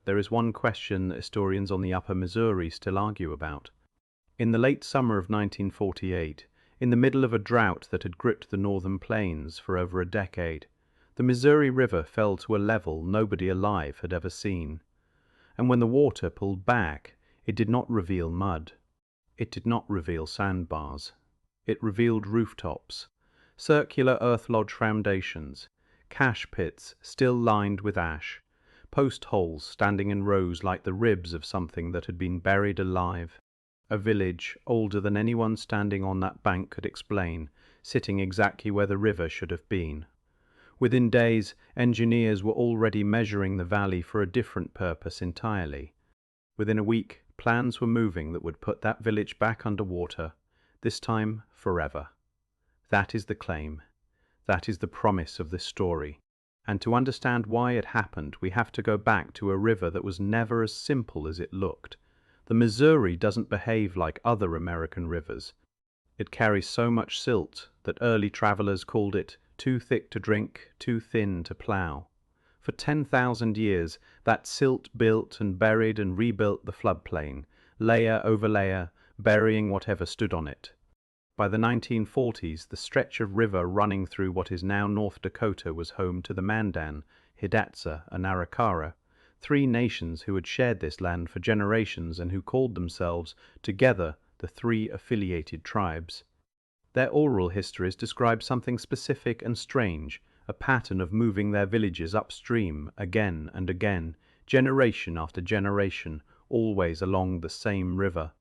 there is one question that historians on the upper Missouri still argue about. In the late summer of 1948, in the middle of a drought that had gripped the northern plains for over a decade, the Missouri River fell to a level nobody alive had ever seen. And when the water pulled back, it did not reveal mud. It did not reveal sandbars. It revealed rooftops, circular earth lodge foundations, cache pits still lined with ash, post holes standing in rows like the ribs of something that had been buried alive. A village older than anyone standing on that bank could explain, sitting exactly where the river should have been. Within days, engineers were already measuring the valley for a different purpose entirely. Within a week, plans were moving that would put that village back underwater, this time forever. That is the claim. That is the promise of this story. And to understand why it happened, we have to go back to a river that was never as simple as it looked. The Missouri doesn't behave like other American rivers. It carries so much silt that early travelers called it too thick to drink, too thin to plow. For 10,000 years, that silt built and buried and rebuilt the floodplain, layer over layer, burying whatever stood on it. By the 1940s, the stretch of river running through what is now North Dakota was home to the Mandan, Hidatsa, and Arikara, three nations who had shared this land for generations and who called themselves, together, the three affiliated tribes. Their oral histories describe something specific and strange, a pattern of moving their villages upstream again and again, generation after generation, always along the same river.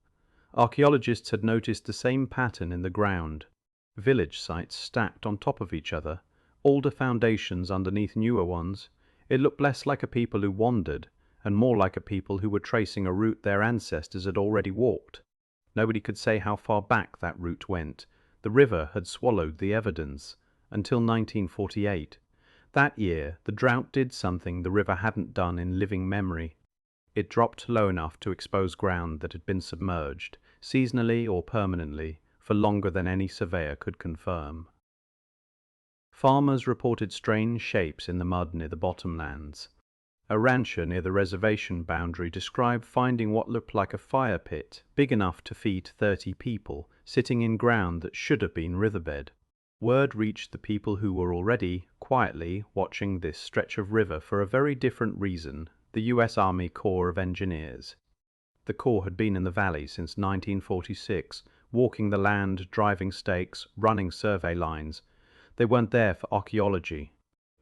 Archaeologists had noticed the same pattern in the ground. Village sites stacked on top of each other, older foundations underneath newer ones. It looked less like a people who wandered, and more like a people who were tracing a route their ancestors had already walked. Nobody could say how far back that route went. The river had swallowed the evidence, until 1948. That year, the drought did something the river hadn't done in living memory. It dropped low enough to expose ground that had been submerged, seasonally or permanently, for longer than any surveyor could confirm. Farmers reported strange shapes in the mud near the bottomlands. A rancher near the reservation boundary described finding what looked like a fire pit, big enough to feed 30 people, sitting in ground that should have been riverbed. Word reached the people who were already, quietly, watching this stretch of river for a very different reason, the U.S. Army Corps of Engineers. The Corps had been in the valley since 1946, walking the land, driving stakes, running survey lines. They weren't there for archaeology.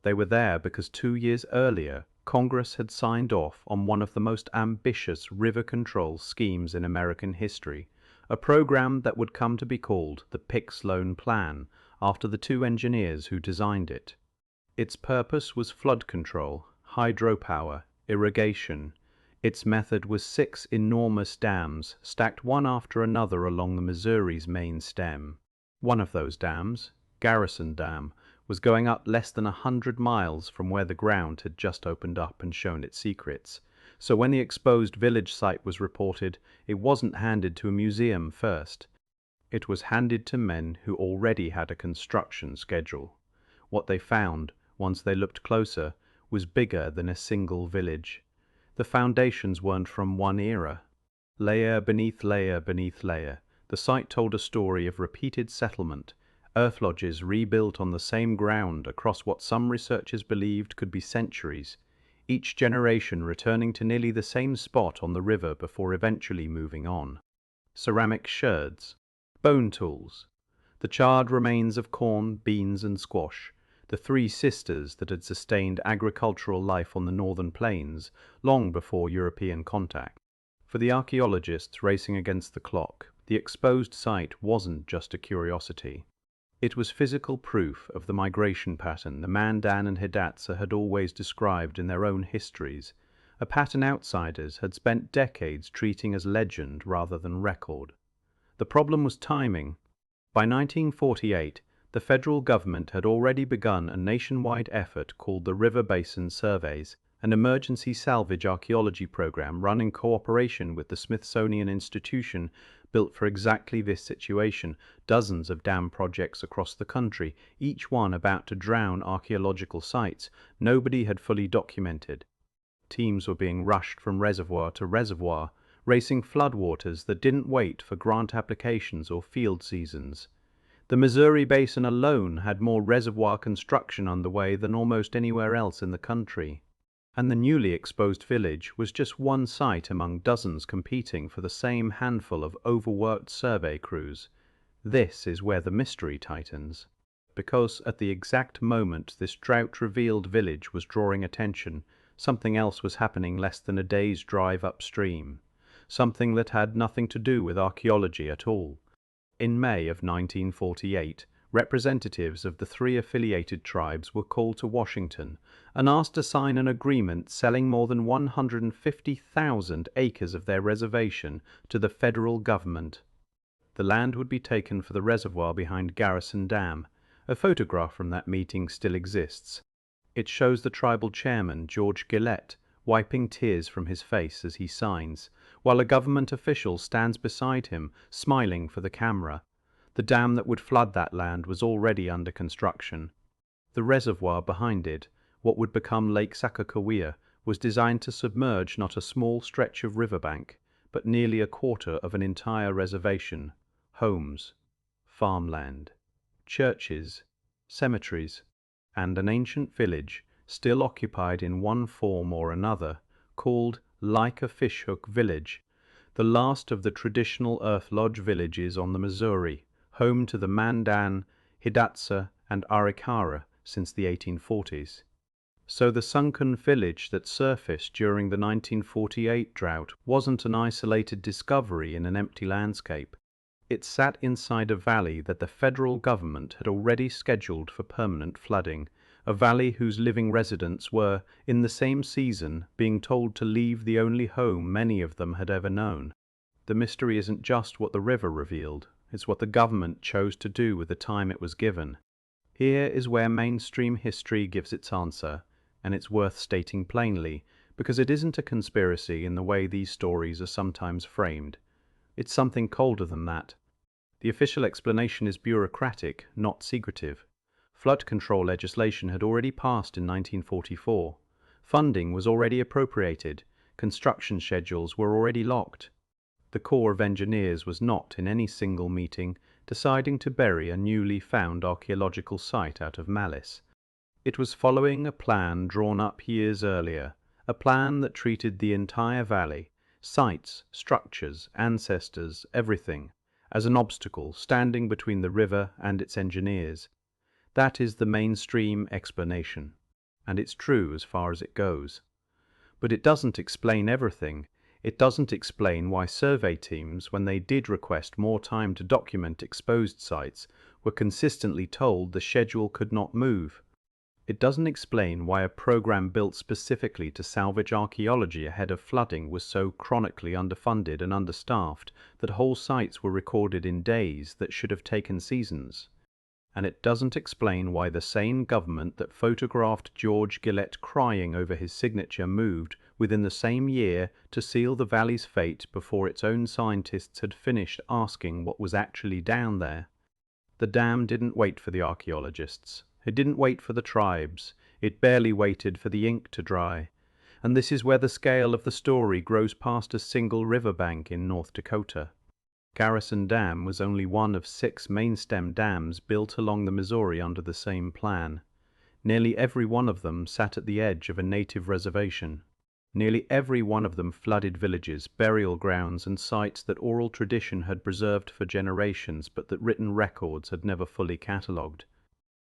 They were there because 2 years earlier, Congress had signed off on one of the most ambitious river control schemes in American history, a program that would come to be called the Pick-Sloan Plan, after the two engineers who designed it. Its purpose was flood control, hydropower, irrigation. Its method was 6 enormous dams, stacked one after another along the Missouri's main stem. One of those dams, Garrison Dam, was going up less than 100 miles from where the ground had just opened up and shown its secrets. So when the exposed village site was reported, it wasn't handed to a museum first. It was handed to men who already had a construction schedule. What they found, once they looked closer, was bigger than a single village. The foundations weren't from one era. Layer beneath layer beneath layer, the site told a story of repeated settlement, earth lodges rebuilt on the same ground across what some researchers believed could be centuries, each generation returning to nearly the same spot on the river before eventually moving on. Ceramic sherds, bone tools, the charred remains of corn, beans and squash, the three sisters that had sustained agricultural life on the northern plains long before European contact. For the archaeologists racing against the clock, the exposed site wasn't just a curiosity. It was physical proof of the migration pattern the Mandan and Hidatsa had always described in their own histories, a pattern outsiders had spent decades treating as legend rather than record. The problem was timing. By 1948, the federal government had already begun a nationwide effort called the River Basin Surveys, an emergency salvage archaeology program run in cooperation with the Smithsonian Institution, built for exactly this situation, dozens of dam projects across the country, each one about to drown archaeological sites nobody had fully documented. Teams were being rushed from reservoir to reservoir, racing floodwaters that didn't wait for grant applications or field seasons. The Missouri Basin alone had more reservoir construction underway than almost anywhere else in the country. And the newly exposed village was just one site among dozens competing for the same handful of overworked survey crews. This is where the mystery tightens. Because at the exact moment this drought-revealed village was drawing attention, something else was happening less than a day's drive upstream. Something that had nothing to do with archaeology at all. In May of 1948, representatives of the 3 affiliated tribes were called to Washington and asked to sign an agreement selling more than 150,000 acres of their reservation to the federal government. The land would be taken for the reservoir behind Garrison Dam. A photograph from that meeting still exists. It shows the tribal chairman, George Gillette, wiping tears from his face as he signs, while a government official stands beside him, smiling for the camera. The dam that would flood that land was already under construction. The reservoir behind it, what would become Lake Sacagawea, was designed to submerge not a small stretch of riverbank, but nearly a quarter of an entire reservation. Homes, farmland, churches, cemeteries, and an ancient village still occupied in one form or another, called Like a Fishhook Village, the last of the traditional earth lodge villages on the Missouri, home to the Mandan, Hidatsa, and Arikara since the 1840s. So the sunken village that surfaced during the 1948 drought wasn't an isolated discovery in an empty landscape. It sat inside a valley that the federal government had already scheduled for permanent flooding, a valley whose living residents were, in the same season, being told to leave the only home many of them had ever known. The mystery isn't just what the river revealed, it's what the government chose to do with the time it was given. Here is where mainstream history gives its answer, and it's worth stating plainly, because it isn't a conspiracy in the way these stories are sometimes framed. It's something colder than that. The official explanation is bureaucratic, not secretive. Flood control legislation had already passed in 1944. Funding was already appropriated. Construction schedules were already locked. The Corps of Engineers was not, in any single meeting, deciding to bury a newly found archaeological site out of malice. It was following a plan drawn up years earlier, a plan that treated the entire valley, sites, structures, ancestors, everything, as an obstacle standing between the river and its engineers. That is the mainstream explanation, and it's true as far as it goes. But it doesn't explain everything. It doesn't explain why survey teams, when they did request more time to document exposed sites, were consistently told the schedule could not move. It doesn't explain why a program built specifically to salvage archaeology ahead of flooding was so chronically underfunded and understaffed that whole sites were recorded in days that should have taken seasons. And it doesn't explain why the same government that photographed George Gillette crying over his signature moved within the same year to seal the valley's fate before its own scientists had finished asking what was actually down there. The dam didn't wait for the archaeologists. It didn't wait for the tribes. It barely waited for the ink to dry. And this is where the scale of the story grows past a single riverbank in North Dakota. Garrison Dam was only one of 6 main-stem dams built along the Missouri under the same plan. Nearly every one of them sat at the edge of a native reservation. Nearly every one of them flooded villages, burial grounds, and sites that oral tradition had preserved for generations but that written records had never fully catalogued.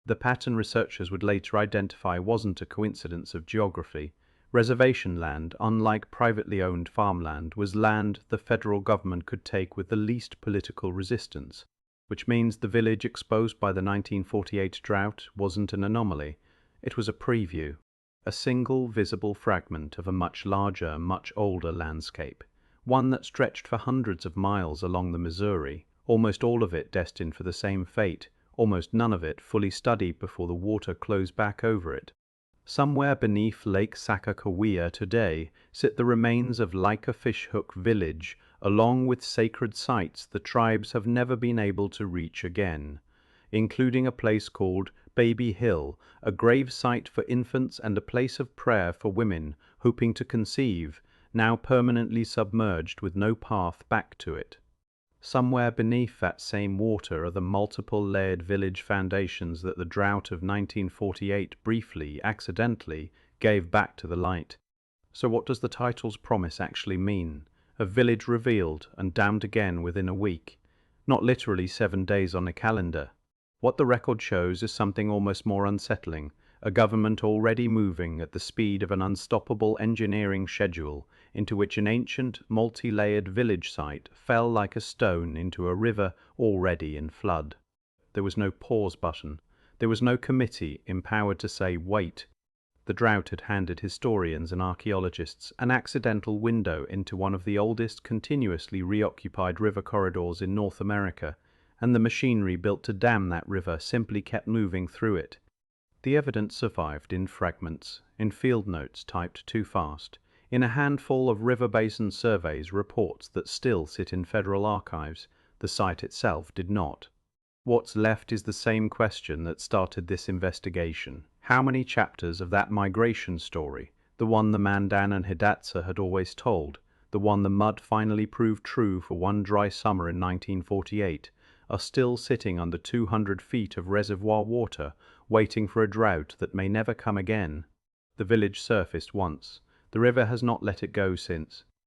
The pattern researchers would later identify wasn't a coincidence of geography. Reservation land, unlike privately owned farmland, was land the federal government could take with the least political resistance, which means the village exposed by the 1948 drought wasn't an anomaly. It was a preview, a single visible fragment of a much larger, much older landscape, one that stretched for hundreds of miles along the Missouri, almost all of it destined for the same fate, almost none of it fully studied before the water closed back over it. Somewhere beneath Lake Sacagawea today sit the remains of Like a Fishhook Village, along with sacred sites the tribes have never been able to reach again, including a place called Baby Hill, a grave site for infants and a place of prayer for women hoping to conceive, now permanently submerged with no path back to it. Somewhere beneath that same water are the multiple layered village foundations that the drought of 1948 briefly, accidentally, gave back to the light. So what does the title's promise actually mean? A village revealed and damned again within a week, not literally 7 days on a calendar. What the record shows is something almost more unsettling, a government already moving at the speed of an unstoppable engineering schedule into which an ancient, multi-layered village site fell like a stone into a river already in flood. There was no pause button. There was no committee empowered to say, wait. The drought had handed historians and archaeologists an accidental window into one of the oldest continuously reoccupied river corridors in North America, and the machinery built to dam that river simply kept moving through it. The evidence survived in fragments, in field notes typed too fast, in a handful of river basin surveys reports that still sit in federal archives. The site itself did not. What's left is the same question that started this investigation. How many chapters of that migration story, the one the Mandan and Hidatsa had always told, the one the mud finally proved true for one dry summer in 1948, are still sitting under 200 feet of reservoir water, waiting for a drought that may never come again? The village surfaced once. The river has not let it go since.